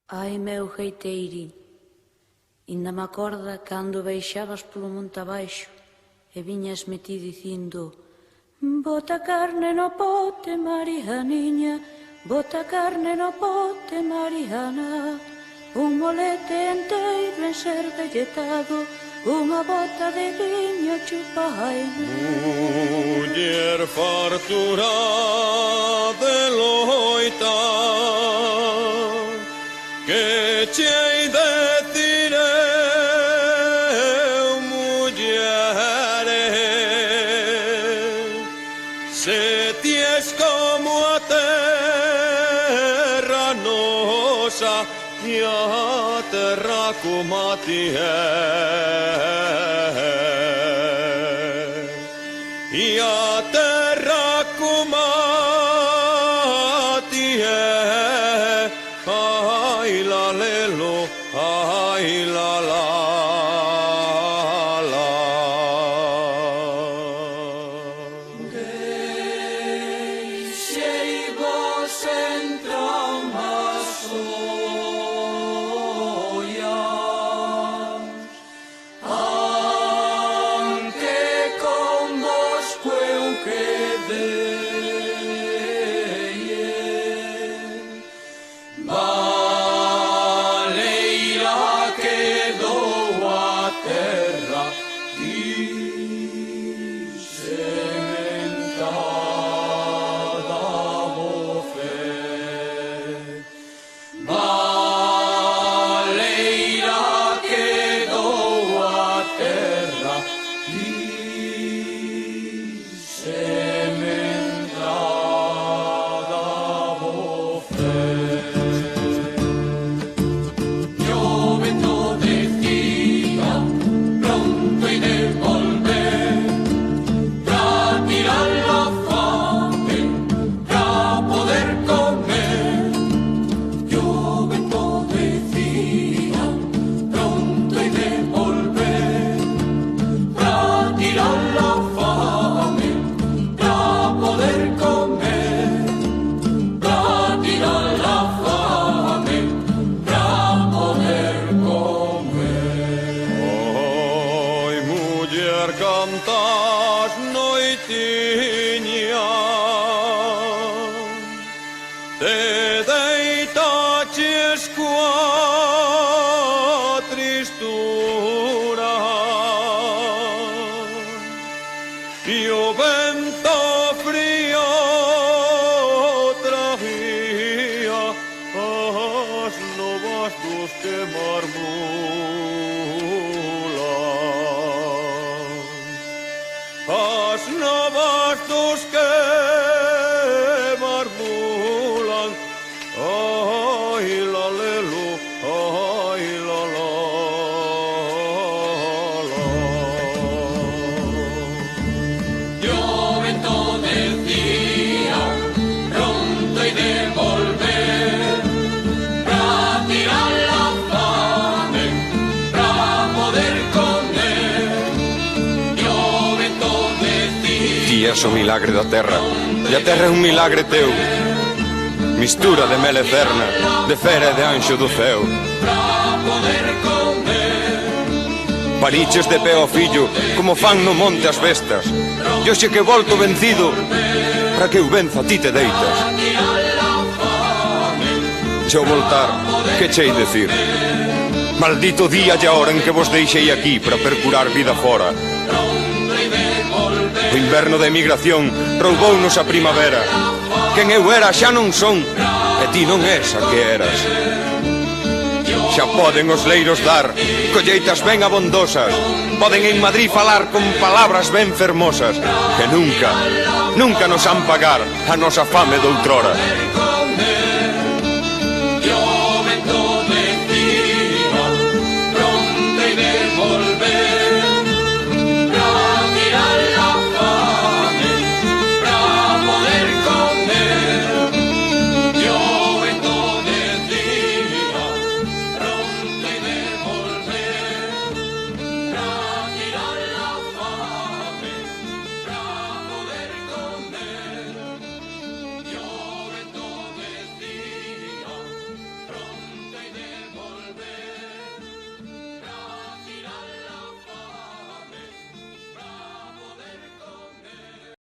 Ai, meu geiteirín, inda me acorda cando baixabas polo monte abaixo e viñasme ti dicindo: bota carne no pote, Marianiña, bota carne no pote, Mariana, un molete enteiro en ser velletado, unha bota de viño chupaime. Muller fartura de loita, que chei de tireu, mullere, se ties como a terra nosa, e a terra como a ti é. E a terra como a ti é. Ai la lelo, ai la la la. Deixei vos entrar mas ollas, anque convosco eu quedei. Valeira quedou a terra cimentada bo fe. Valeira quedou a terra cimentada bo fe. Yo vento decía pronto y de volver, para tirar la fame, para poder comer. Yo vento decía pronto y de volver, para tirar la fame, para poder comer. Para tirar la fame, para poder comer. Oi, muller, cantas noitiña, te deitaches coa tristura, e o vento frío traía as novas dos que marmulan, as novas dos que marmulan. Ai la lelo, ai la la la. Yo vento decía pronto y de volver, para tirar la fame, para poder comer. Yo vento decía Ti és o milagre da terra, e a terra é un milagre teu, mistura de mel eterna, de fera e de anxo do céu. para poder comer. Pariches de pé ao fillo, como fan no monte as bestas, e hoxe que volto vencido, para que eu venza ti te deitas. Se ao voltar, que chei decir? Maldito día e a hora en que vos deixei aquí para percurar vida fora. O inverno de emigración roubounos a primavera. Quen eu era xa non son, e ti non és a que eras. Xa poden os leiros dar colleitas ben abondosas, poden en Madrid falar con palabras ben fermosas, que nunca, nunca nos han pagar a nosa fame doutrora.